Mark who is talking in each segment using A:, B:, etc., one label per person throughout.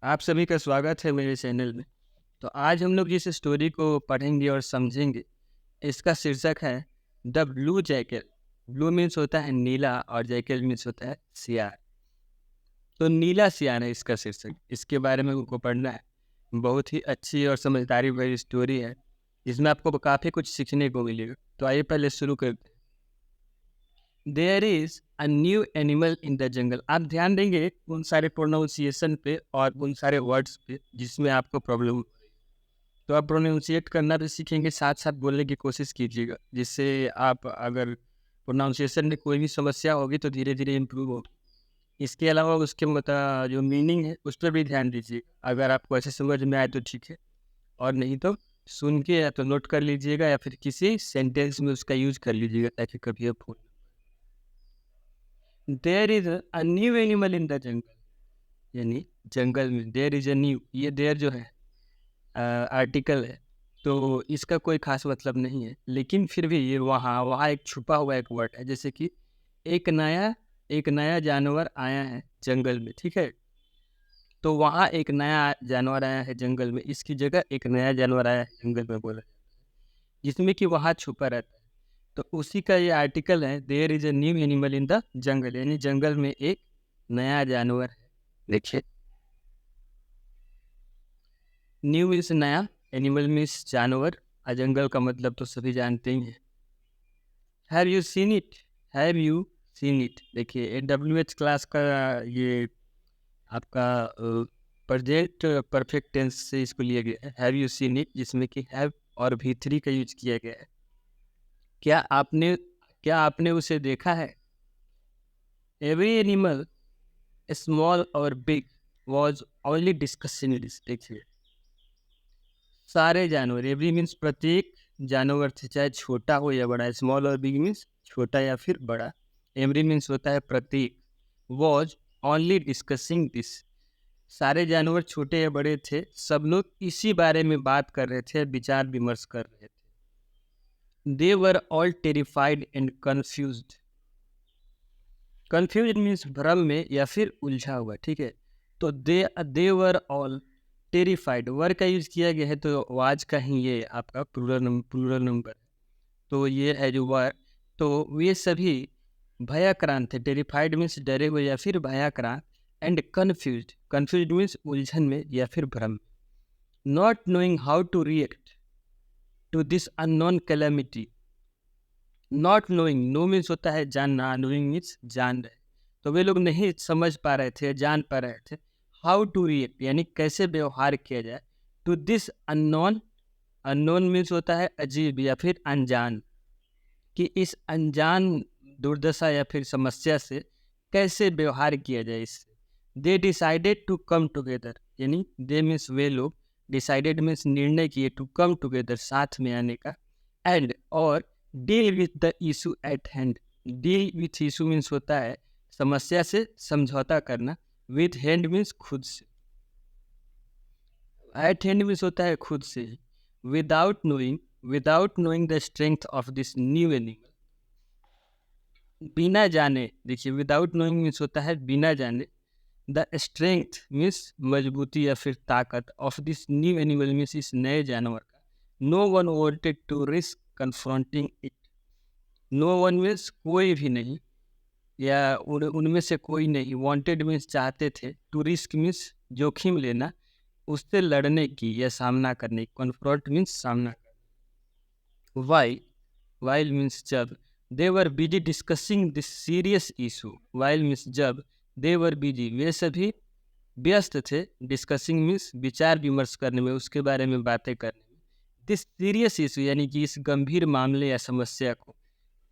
A: आप सभी का स्वागत है मेरे चैनल में। तो आज हम लोग जिस स्टोरी को पढ़ेंगे और समझेंगे, इसका शीर्षक है the blue jacket. Blue means होता है नीला और जैकेट मीन्स होता है सियार। तो नीला सियार है इसका शीर्षक, इसके बारे में उनको पढ़ना है। बहुत ही अच्छी और समझदारी भरी स्टोरी है, जिसमें आपको काफ़ी कुछ सीखने को मिलेगा। तो आइए पहले शुरू करते हैं। There is a new animal in the jungle. आप ध्यान देंगे उन सारे प्रोनाउंसिएशन पे और उन सारे वर्ड्स पे जिसमें आपको प्रॉब्लम। तो आप प्रोनाउंसिएट करना भी सीखेंगे, साथ साथ बोलने की कोशिश कीजिएगा, जिससे आप अगर प्रोनाउंसिएशन में कोई भी समस्या होगी तो धीरे धीरे इम्प्रूव होगी। इसके अलावा उसके जो मीनिंग है उस पर भी ध्यान दीजिए। अगर आपको ऐसे समझ में आए तो ठीक है, और नहीं तो सुन के या तो नोट कर लीजिएगा या फिर किसी सेंटेंस में उसका यूज कर लीजिएगा, ताकि कभी आप भूल। There is a new animal in the jungle, यानी जंगल में देयर इज अ न्यू, ये देयर जो है आर्टिकल है, तो इसका कोई खास मतलब नहीं है, लेकिन फिर भी ये वहाँ वहाँ एक छुपा हुआ एक वर्ड है। जैसे कि एक नया जानवर आया है जंगल में, ठीक है। तो वहाँ एक नया जानवर आया है जंगल में, इसकी जगह एक नया जानवर आया है जंगल में बोला, जिसमें कि वहाँ छुपा रहता है। तो उसी का ये आर्टिकल है, there is a new animal in the jungle, यानी जंगल में एक नया जानवर है। देखिए, न्यू मीन्स नया, एनिमल मीन्स जानवर, और जंगल का मतलब तो सभी जानते ही हैं। Have you seen it, have you seen it. देखिए AWH क्लास का ये आपका प्रेजेंट परफेक्ट टेंस से इसको लिया गया है, हैव यू सीन इट, जिसमें कि हैव और V3 का यूज किया गया है। क्या आपने क्या आपने उसे देखा है। एवरी एनिमल स्मॉल और big was only discussing this. देखिए, सारे जानवर, एवरी मीन्स प्रत्येक जानवर थे, चाहे छोटा हो या बड़ा। स्मॉल और बिग मीन्स छोटा या फिर बड़ा। एवरी मीन्स होता है प्रत्येक। वॉज ओनली डिस्कसिंग दिस, सारे जानवर छोटे या बड़े थे, सब लोग इसी बारे में बात कर रहे थे, विचार विमर्श कर रहे थे। They were all terrified and confused. Confused means भ्रम में या फिर उलझा हुआ, ठीक है। तो दे वर ऑल टेरिफाइड, वर का यूज किया गया है, तो वाज का ही ये आपका प्लूरल नंबर। तो ये है जो वर, तो वे सभी भयाक्रांत थे। टेरिफाइड मीन्स डरे हुए या फिर भयाक्रांत। एंड कन्फ्यूज्ड, कन्फ्यूज्ड मीन्स उलझन में या फिर भ्रम। Not knowing how to react to this unknown calamity. Not knowing, know means होता है जानना, नोइंग मीन्स जान रहे। तो वे लोग नहीं समझ पा रहे थे, जान पा रहे थे। हाउ टू रिएक्ट यानी कैसे व्यवहार किया जाए। To this unknown, unknown means होता है अजीब या फिर अनजान, कि इस अनजान दुर्दशा या फिर समस्या से कैसे व्यवहार किया जाए इससे। They decided to come together, यानी दे मीन्स वे लोग, डिसाइडेड मीन्स निर्णय किए, टू कम टुगेदर साथ में आने का। एंड और deal with the issue at hand. Deal with issue means होता है समस्या से समझौता करना। विथ हैंड मीन्स खुद से। एट हैंड मीन्स होता है खुद से। Without knowing the strength of this new animal, बिना जाने। देखिए, विदाउट नोइंग मीन्स होता है बिना जाने। द स्ट्रेंथ मीन्स मजबूती या फिर ताकत, of this new animal means इस नए जानवर का। No one wanted to risk confronting it. No one means कोई भी नहीं, या उनमें से कोई नहीं। वांटेड मीन्स चाहते थे। टू रिस्क मीन्स जोखिम लेना, उससे लड़ने की या सामना करने की। कन्फ्रंट मीन्स सामना करना। वाइल मीन्स जब। They were busy discussing this serious issue. While means जब। दे वर बिजी वे सभी व्यस्त थे। डिस्कसिंग मीन्स विचार विमर्श करने में, उसके बारे में बातें करने में। दिस सीरियस इशू यानी कि इस गंभीर मामले या समस्या को।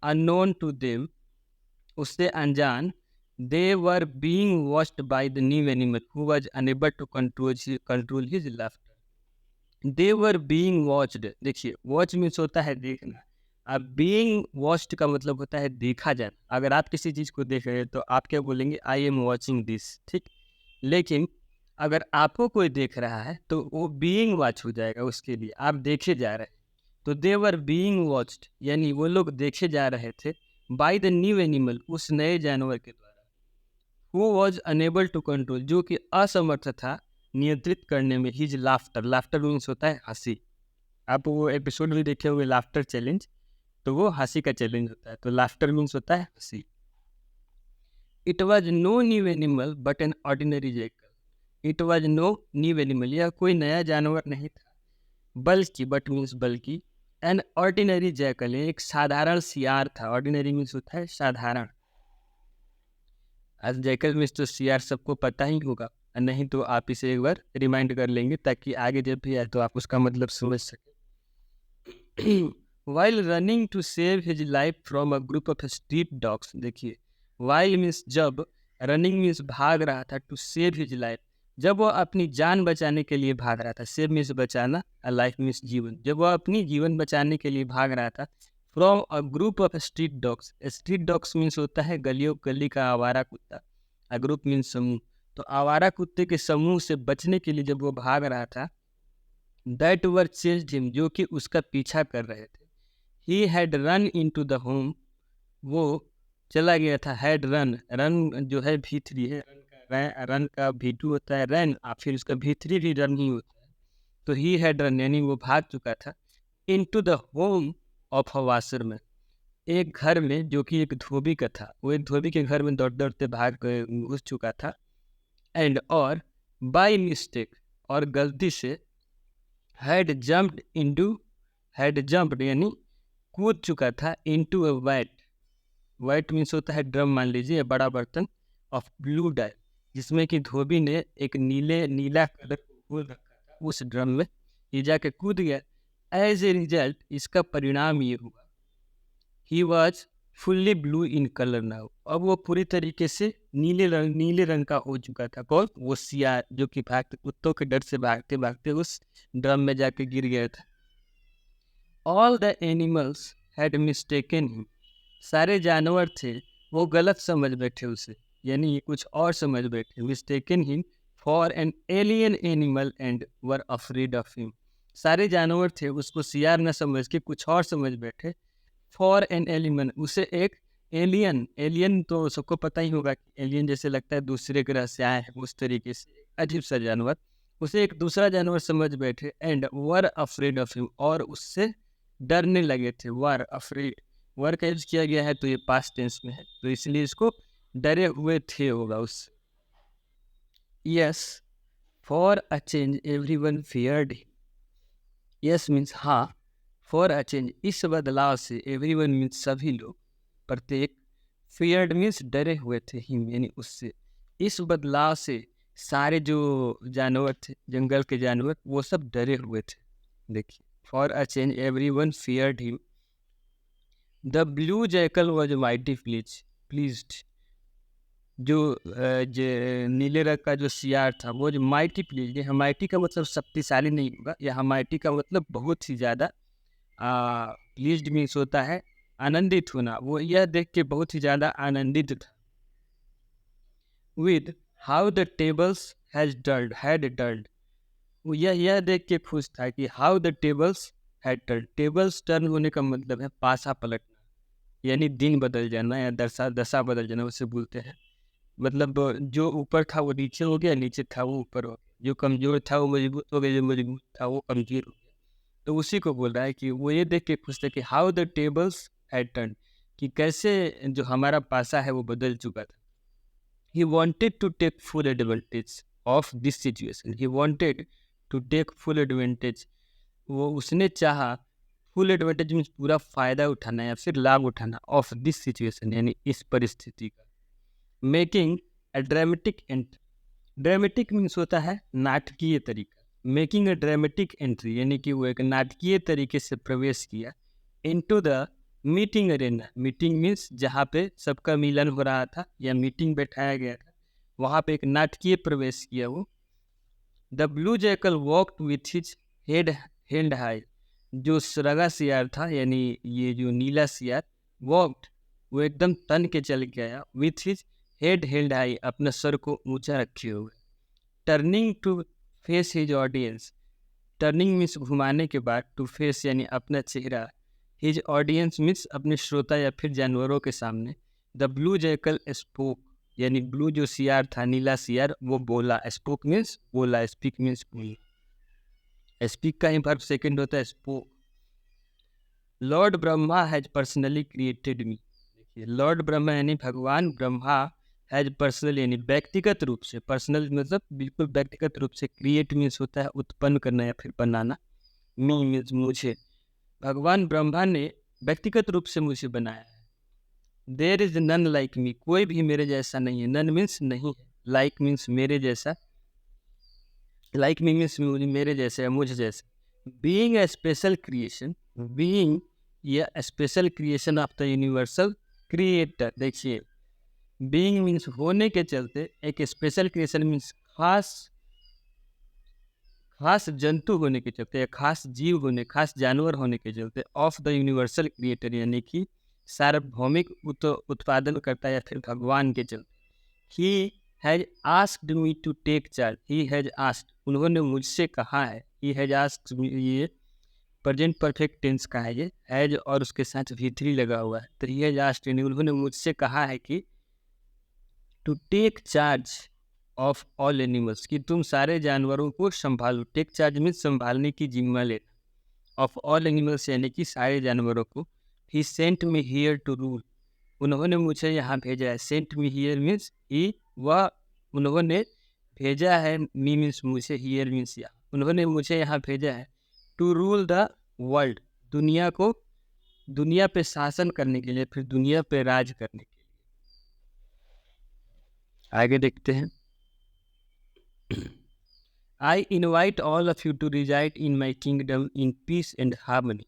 A: अननोन टू देम, उससे अनजान। They were being watched by the new animal who was unable to control his laughter. They were being watched, देखिए वॉच मीन्स होता है देखना। अब बीइंग वॉच्ड का मतलब होता है देखा जाना। अगर आप किसी चीज़ को देख रहे हैं तो आप क्या बोलेंगे, आई एम वॉचिंग दिस, ठीक। लेकिन अगर आपको कोई देख रहा है तो वो बीइंग वॉच हो जाएगा, उसके लिए आप देखे जा रहे हैं। तो दे वर बीइंग वॉच्ड यानी वो लोग देखे जा रहे थे, बाय द न्यू एनिमल, उस नए जानवर के द्वारा। Who was unable to control, जो कि असमर्थ था नियंत्रित करने में हिज लाफ्टर, लाफ्टर मीन्स होता है हंसी। आप वो एपिसोड भी देखे हुए लाफ्टर चैलेंज, तो वो हंसी का चैलेंज होता है, तो लाफ्टर मीन्स होता है हंसी। It was no new animal but an ordinary jackal. It was no new animal, यह कोई नया जानवर नहीं था, बल्कि बट मीन्स बल्कि एन ऑर्डिनरी जैकल, एक साधारण सियार था। ऑर्डिनरी मीन्स होता है साधारण। आज जैकल मीन्स तो सियार सबको पता ही होगा, नहीं तो आप इसे एक बार रिमाइंड कर लेंगे ताकि आगे जब भी आए तो आप उसका मतलब समझ सकें। While running to save his life from a group of street dogs, देखिए वाइल मीन्स जब, रनिंग मीन्स भाग रहा था, टू सेव हिज लाइफ जब वो अपनी जान बचाने के लिए भाग रहा था। सेव मीन्स बचाना, लाइफ मीन्स जीवन। जब वो अपनी जीवन बचाने के लिए भाग रहा था, from a group of street dogs, street dogs means होता है गली का आवारा कुत्ता, अ ग्रुप मीन्स समूह, तो आवारा कुत्ते के समूह से बचने के लिए जब वो भाग रहा था, दैट वर चेस्ड हिम, जो कि उसका पीछा कर रहे थे। He had run into the home, वो चला गया था। हैड रन, रन जो है V3 है, रन का V2 होता है रन, फिर उसका V3 भी रन ही होता है, तो ही हैड रन यानी वो भाग चुका था। Into the home of a washerman, एक घर में जो कि एक धोबी का था, वो एक धोबी के घर में दौड़ दौड़ते भाग घुस चुका था। एंड और बाय मिस्टेक, और गलती से, had jumped into, had jumped यानी कूद चुका था, into a white, white means होता है ड्रम, मान लीजिए बड़ा बर्तन, ऑफ ब्लू डाई, जिसमें कि धोबी ने एक नीला कलर को रखा था उस ड्रम में, ये जाके कूद गया। एज ए रिजल्ट, इसका परिणाम ये हुआ, he was fully blue in colour now, अब वो पूरी तरीके से नीले रंग का हो चुका था। कौन? वो सियार, जो कि भागते कुत्तों के डर से भागते भागते उस ड्रम में जाके गिर गया था। All the animals had mistaken him, सारे जानवर थे वो गलत समझ बैठे उसे, यानी ये कुछ और समझ बैठे। Mistaken him for an alien animal and were afraid of him, सारे जानवर थे उसको सियार न समझ के कुछ और समझ बैठे। फॉर एन एलिमन, उसे एक एलियन, एलियन तो सबको पता ही होगा कि एलियन जैसे लगता है दूसरे ग्रह से आए हैं, उस तरीके से अजीब सा जानवर, उसे एक दूसरा जानवर समझ बैठे। And were afraid of him, और उससे डरने लगे थे। वर अफ्रेड, वर का यूज किया गया है तो ये पास्ट टेंस में है, तो इसलिए इसको डरे हुए थे होगा उससे। Yes for a change everyone feared, yes means हाँ, फॉर अ चेंज इस बदलाव से, एवरीवन मीन्स सभी लोग, प्रत्येक, फियर्ड मीन्स डरे हुए थे, हिम यानी उससे, इस बदलाव से सारे जो जानवर थे, जंगल के जानवर, वो सब डरे हुए थे। देखिए for a change everyone feared him, the blue jackal was mighty pleased, जो नीले रंग का जो सियार था वो जो माइटी प्लीज, माइटी का मतलब शक्तिशाली नहीं होगा, यह माइटी का मतलब बहुत ही ज़्यादा प्लीज्ड मीन्स होता है आनंदित होना, वो यह देख के बहुत ही ज़्यादा आनंदित था। With how the tables had dulled, वो यह देख के खुश था कि how the tables had turn, tables turn होने का मतलब है पासा पलटना, यानी दिन बदल जाना या दशा बदल जाना, उसे बोलते हैं। मतलब जो ऊपर था वो नीचे हो गया, नीचे था वो ऊपर हो गया, जो कमज़ोर था वो मजबूत हो गया, जो मजबूत था वो कमज़ोर हो गया। तो उसी को बोल रहा है कि वो ये देख के खुश था कि how the tables had turn, कि कैसे जो हमारा पासा है वो बदल चुका था। He wanted to take full advantage of this situation, he wanted to take full advantage, वो उसने चाहा, फुल एडवांटेज मीन्स पूरा फ़ायदा उठाना या फिर लाभ उठाना, ऑफ दिस सिचुएशन यानी इस परिस्थिति का। Making a dramatic entry, dramatic means होता है नाटकीय तरीका, मेकिंग अ ड्रामेटिक एंट्री यानी कि वो एक नाटकीय तरीके से प्रवेश किया into the meeting Arena, meeting means जहाँ पे सबका मिलन हो रहा था या मीटिंग बैठाया गया था, वहाँ पे एक नाटकीय प्रवेश किया वो। The blue jackal walked with his head held high, जो सुरगा सियार था यानी ये जो नीला सियार, वॉकड वो एकदम तन के चल गया, with his head held high, अपने सर को ऊंचा रखे हुए। Turning to face his audience, turning means घुमाने के बाद, टू फेस यानी अपना चेहरा, हिज ऑडियंस मीन्स अपने श्रोता या फिर जानवरों के सामने। द ब्लू जैकल स्पोक, यानी ब्लू जो सियार था, नीला सियार, वो बोला। स्पोक मीन्स बोला, स्पीक मीन्स बोला। स्पीक का ही वर्ब सेकंड होता है spoke. Lord Brahma has personally created मी। देखिए, लॉर्ड ब्रह्मा यानी भगवान ब्रह्मा, हैज पर्सनल यानी व्यक्तिगत रूप से, पर्सनल मतलब बिल्कुल व्यक्तिगत रूप से, क्रिएट मीन्स होता है उत्पन्न करना या फिर बनाना, मी मीन्स मुझे। भगवान ब्रह्मा ने व्यक्तिगत रूप से मुझे बनाया है। There is none like me, कोई भी मेरे जैसा नहीं है। नन मीन्स नहीं है, लाइक मीन्स मेरे जैसा, लाइक मी मीन्स मेरे जैसे है, मुझे जैसे। Being a special creation, being या special creation of the universal creator. देखिए, बीइंग मीन्स होने के चलते, एक स्पेशल क्रिएशन मीन्स खास खास जंतु होने के चलते, या खास जीव होने, खास जानवर होने के चलते, ऑफ द यूनिवर्सल क्रिएटर यानी कि सार्वभौमिक उत्पादन करता या फिर भगवान के चलते। He has asked me to take charge, he has asked, उन्होंने मुझसे कहा है। ही हैज आस्क्ड मी, ये प्रेजेंट परफेक्ट टेंस का है, ये हैज और उसके साथ V3 लगा हुआ है, तो ही हैज आस्क्ड यानी उन्होंने मुझसे कहा है कि to take charge of all animals, कि तुम सारे जानवरों को संभालो। टेक चार्ज मीन्स संभालने की जिम्मा लेना। ऑफ ऑल एनिमल्स यानी कि सारे जानवरों को। He sent me here to rule, उन्होंने मुझे यहाँ भेजा है। Sent me here means he, वह उन्होंने भेजा है। मी मीन्स मुझे, हियर मीन्स यहाँ, उन्होंने मुझे यहाँ भेजा है। टू रूल द वर्ल्ड, दुनिया को, दुनिया पे शासन करने के लिए, फिर दुनिया पे राज करने के लिए। आगे देखते हैं। I invite all of you to reside in my kingdom in peace and harmony.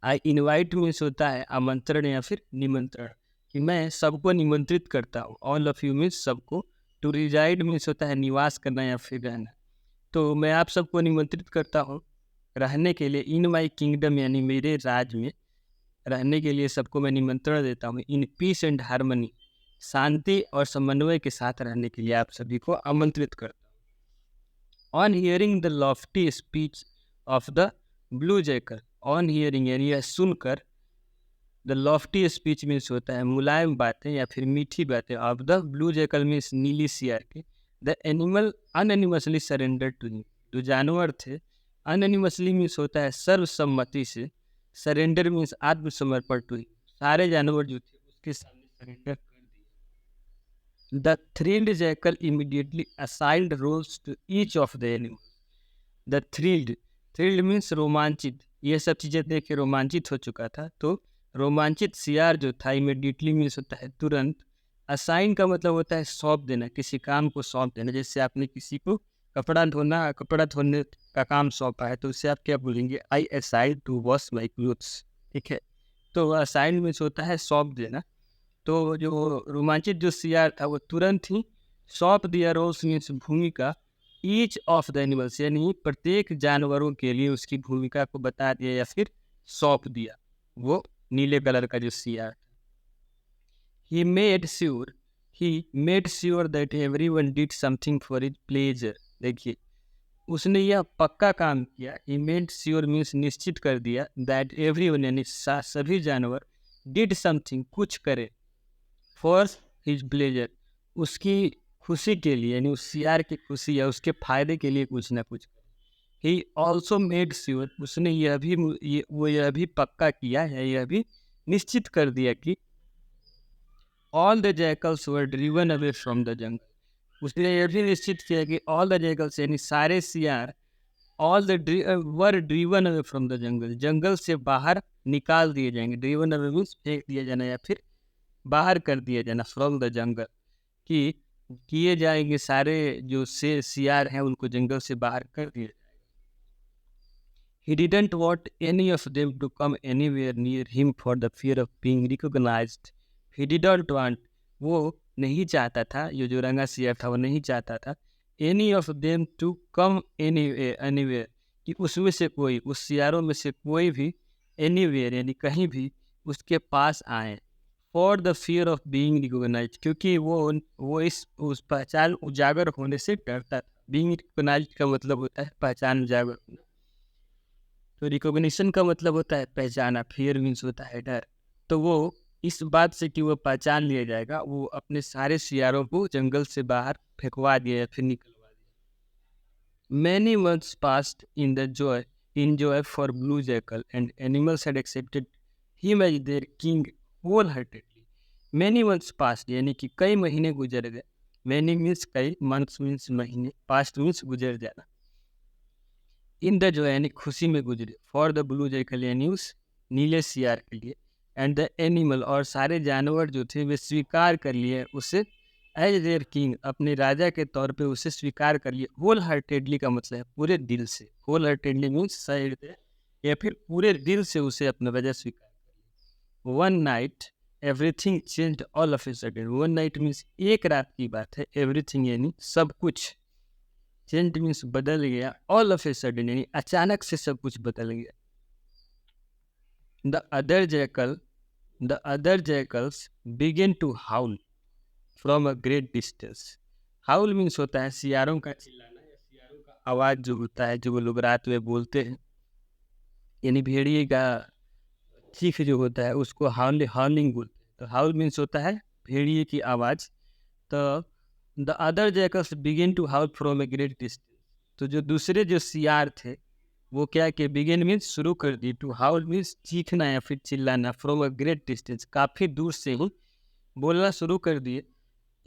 A: I invite means होता है आमंत्रण या फिर निमंत्रण, कि मैं सबको निमंत्रित करता हूँ। ऑल ऑफ यू मीन्स सबको। टू रिजाइड मीन्स होता है निवास करना या फिर रहना। तो मैं आप सबको निमंत्रित करता हूँ रहने के लिए। इन माई किंगडम यानी मेरे राज में रहने के लिए सबको मैं निमंत्रण देता हूँ। इन पीस एंड हारमनी, शांति और समन्वय के साथ रहने के लिए आप सभी को आमंत्रित करता हूँ। On hearing the Lofty speech of the blue jackal, on hearing यानी यह सुनकर, द लॉफ्टी स्पीच मीन्स होता है मुलायम बातें या फिर मीठी बातें, of the blue jackal means नीली सियार के। The animal unanimously surrender to him, जो जानवर थे, अनएनिमसली मीन्स होता है सर्वसम्मति से, सरेंडर मीन्स आत्मसमर्पण टू हिम, सारे जानवर जो थे उसके सामने सरेंडर कर दिए। The thrilled jackal immediately assigned roles to each of the animal. The thrilled, thrilled means रोमांचित, ये सब चीज़ें देख के रोमांचित हो चुका था, तो रोमांचित सियार जो था, इमीडिएटली मीन्स होता है तुरंत। असाइन का मतलब होता है सौंप देना, किसी काम को सौंप देना। जैसे आपने किसी को कपड़ा धोने का काम सौंपा है, तो उससे आप क्या बोलेंगे? I assign to wash my clothes, ठीक है। तो असाइन मीन्स होता है सौंप देना। तो जो रोमांचित जो सियार था वो तुरंत ही सौंप दिया रोल्स मीन्स भूमिका, ईच ऑफ द एनिमल्स यानी प्रत्येक जानवरों के लिए उसकी भूमिका को बता दिया या फिर सौंप दिया, वो नीले कलर का जो सियार। He made sure that everyone did something for his pleasure। देखिए, उसने यह पक्का काम किया। He made sure मीन्स निश्चित कर दिया, that everyone यानी सभी जानवर, did something कुछ करे, for his pleasure उसकी खुशी के लिए, यानी उस सियार की खुशी या उसके फायदे के लिए कुछ ना कुछ। He also made sure उसने यह भी पक्का किया है, यह भी निश्चित कर दिया कि all the jackals were driven away from the jungle। उसने यह भी निश्चित किया कि all the jackals यानी सारे सियार, were driven away from the jungle, जंगल से बाहर निकाल दिए जाएंगे। driven away means फेंक दिया जाना या फिर बाहर कर दिया जाना, from the jungle, कि किए जाएंगे सारे जो सियार हैं उनको जंगल से बाहर कर दिया जाएगा। He didn't want any of them to come anywhere near him for the fear of being recognized। He didn't want, वो नहीं चाहता था, ये जो रंगा सियार था वो नहीं चाहता था, any of them to come anywhere, कि उसमें से कोई, उस सियारों में से कोई भी anywhere यानी कहीं भी उसके पास आए, for the fear of being recognized, क्योंकि वो उस पहचान उजागर होने से डरता था। being recognized का मतलब होता है पहचान उजागर होना, तो रिकॉग्निशन का मतलब होता है पहचाना, फियर मीन्स होता है डर। तो वो इस बात से कि वो पहचान लिया जाएगा, वो अपने सारे सियारों को जंगल से बाहर फेंकवा दिया या फिर निकलवा दिया। Many months passed in joy for blue jackal and animals had accepted him as their king wholeheartedly. Many months passed यानी कि कई महीने गुजर गए। मैनी मीन्स कई, मंथ्स मीन्स महीने, पास्ट मीन्स गुजर जाना। इन द जो यानी खुशी में गुजरे, फॉर द ब्लू जैकल यानी उस नीले सियार के लिए, एंड द एनिमल और सारे जानवर जो थे वे स्वीकार कर लिए उसे एज देयर किंग, अपने राजा के तौर पे उसे स्वीकार कर लिए। होल हार्टेडली का मतलब है पूरे दिल से। होल हार्टेडली मीन्स सही या फिर पूरे दिल से उसे अपना राजा स्वीकार कर लिया। One night everything changed all of a sudden. One night means एक रात की बात है, एवरीथिंग यानी सब कुछ, चेंज मीन्स बदल गया, ऑल ऑफ ए सडन यानी अचानक से सब कुछ बदल गया। The other jackals begin to howl from a great distance. Howl means होता है सियारों का चिल्लाना या सियारों का आवाज़ जो होता है, जो वो लोग रात में बोलते हैं, यानी भेड़िए का चीख जो होता है उसको हाउलिंग बोलते हैं। तो हाउल मीन्स होता है भेड़िए की आवाज़। तो the other jackals begin to howl from a great distance, तो जो दूसरे जो सियार थे वो क्या कि बिगिन मीन्स शुरू कर दी, टू हाउल मीन्स चीखना या फिर चिल्लाना, फ्रॉम अ ग्रेट डिस्टेंस काफ़ी दूर से ही बोलना शुरू कर दिए।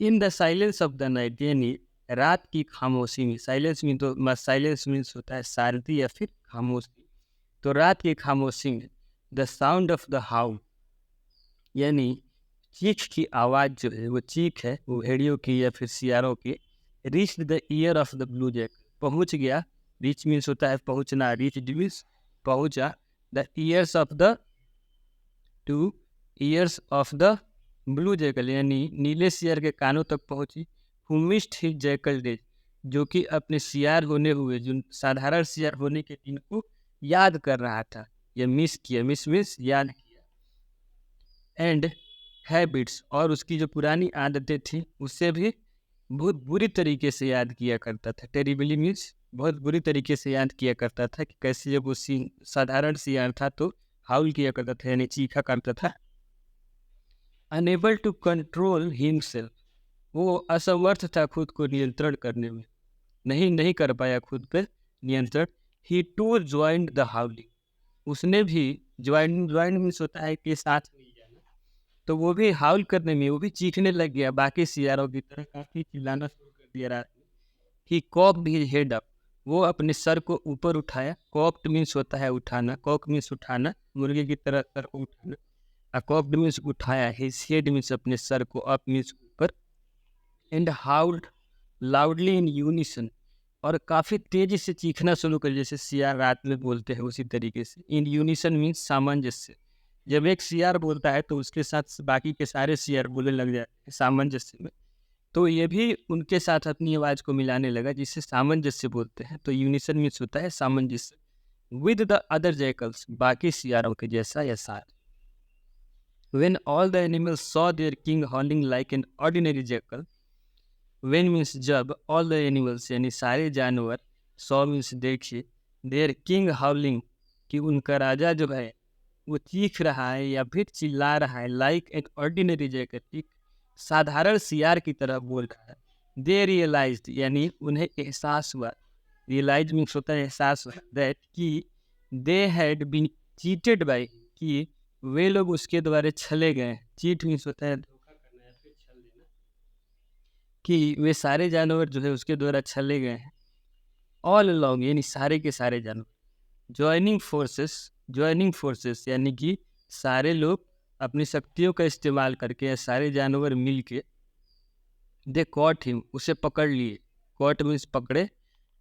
A: In the silence of the night यानी रात की खामोशी में, साइलेंस मीन्स होता है शांति या फिर खामोशी। तो रात की खामोशी में द साउंड ऑफ द हाउल यानी चीख की आवाज़ जो है, वो चीख है वो भेड़ियों की या फिर सियारों की, reach the ear of the blue jack, पहुंच गया। रीच मीन्स होता है पहुंचना, रीच मीन्स पहुंचा। The ears of the two ears of the blue jackal यानी नीले सियार के कानों तक पहुंची। Who missed his jackal days, जो कि अपने सियार होने हुए, जो साधारण सियार होने के दिन को याद कर रहा था, या मिस किया, मिस मीन्स याद किया। एंड हैबिट्स, और उसकी जो पुरानी आदतें थी उसे भी बहुत बुरी तरीके से याद किया करता था। टेरिबली मीन्स बहुत बुरी तरीके से याद किया करता था कि कैसे जब वो साधारण सियार था तो हाउल किया करता था यानी चीखा करता था। अनेबल टू कंट्रोल हिमसेल्फ, वो असमर्थ था खुद को नियंत्रण करने में, नहीं कर पाया खुद पे नियंत्रण। ही टू ज्वाइंड द हाउलिंग, उसने भी ज्वाइंट मीन्स होता है कि साथ मिल जाना, तो वो भी हाउल करने में, वो भी चीखने लग गया बाकी सियारों की तरह, काफी चिल्लाना शुरू कर दिया रात में। ही कॉक्ड हिज हेड अप, वो अपने सर को ऊपर उठाया। कॉक्ड मीन्स होता है उठाना, कॉक मीन्स उठाना, मुर्गे की तरह सर को उठाना। कॉक्ड मीन्स उठाया, हिज हेड मीन्स अपने सर को, अप मीन्स ऊपर। एंड हाउल्ड लाउडली इन यूनिसन, और काफ़ी तेजी से चीखना शुरू कर, जैसे सियार रात में बोलते हैं उसी तरीके से। इन यूनिसन मीन्स सामंजस्य, जब एक सियार बोलता है तो उसके साथ बाकी के सारे सियार बोलने लग जाते हैं सामंजस्य में, तो ये भी उनके साथ अपनी आवाज़ को मिलाने लगा, जिससे सामंजस्य बोलते हैं। तो यूनिसन मीन्स होता है सामंजस्य। विद द अदर जैकल्स, बाकी सियारों के जैसा या साथ। When all the animals saw their king howling like an ordinary jackal, when means जब, all the animals यानी सारे जानवर, saw means देखिए, their king howling कि उनका राजा जो है वो चीख रहा है या फिर चिल्ला रहा है, like an ordinary jackal, एक साधारण सियार की तरह बोल रहा है। They realized यानी उन्हें एहसास हुआ, realize means होता है एहसास हुआ, that कि they had been cheated by, कि वे लोग उसके द्वारा छले गए। चीट मीन्स होता है धोखा करना या फिर छल देना, कि वे सारे जानवर जो है उसके द्वारा छले गए हैं। ऑल अलॉन्ग यानी सारे के सारे जानवर। ज्वाइनिंग फोर्सेस यानी कि सारे लोग अपनी शक्तियों का इस्तेमाल करके या सारे जानवर मिल के, दे कॉट हिम, उसे पकड़ लिए। कॉट मीन्स पकड़े,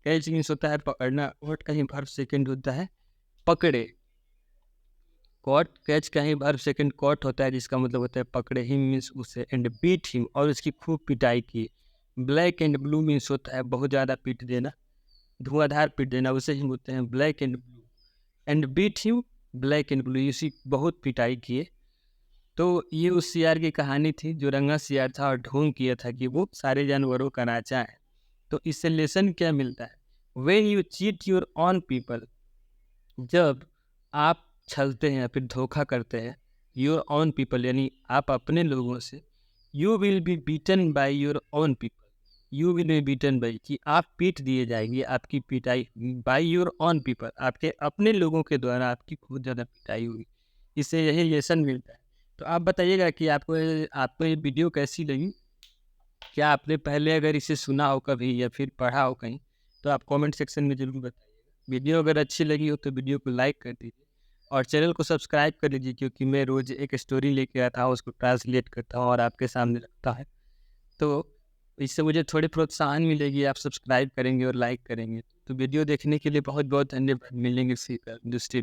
A: कैच मीन्स होता है पकड़ना, कॉट का ही वर्ब सेकंड होता है पकड़े। कॉट, कैच का ही वर्ब सेकंड कॉट होता है, जिसका मतलब होता है पकड़े। हिम मीन्स उसे, एंड बीट हिम, और उसकी खूब पिटाई की। ब्लैक एंड ब्लू मीन्स होता है बहुत ज़्यादा पीट देना, धुआंधार पीट देना, उसे ही बोलते हैं black and blue. And beat him black and blue, उसी बहुत पिटाई किए। तो ये उस सियार की कहानी थी जो रंगा सियार था और ढोंग किया था कि वो सारे जानवरों का राजा है। तो इससे लेसन क्या मिलता है? When you cheat your on people, जब आप छलते हैं या फिर धोखा करते हैं योर ओन पीपल, यानी आप अपने लोगों से, you will be beaten by your own people, you will be beaten by, कि आप पीट दिए जाएंगे, आपकी पिटाई बाय योर ओन पीपल, आपके अपने लोगों के द्वारा आपकी बहुत ज़्यादा पिटाई होगी। इससे यही लेसन मिलता है। तो आप बताइएगा कि आपको आपको ये वीडियो कैसी लगी। क्या आपने पहले अगर इसे सुना हो कभी या फिर पढ़ा हो कहीं, तो आप कमेंट सेक्शन में ज़रूर बताइएगा। वीडियो अगर अच्छी लगी हो तो वीडियो को लाइक कर दीजिए और चैनल को सब्सक्राइब कर लीजिए, क्योंकि मैं रोज़ एक स्टोरी लेके आता हूँ, उसको ट्रांसलेट करता हूँ और आपके सामने रखता है। तो इससे मुझे थोड़ी प्रोत्साहन मिलेगी, आप सब्सक्राइब करेंगे और लाइक करेंगे। तो वीडियो देखने के लिए बहुत बहुत धन्यवाद। मिलेंगे दूसरे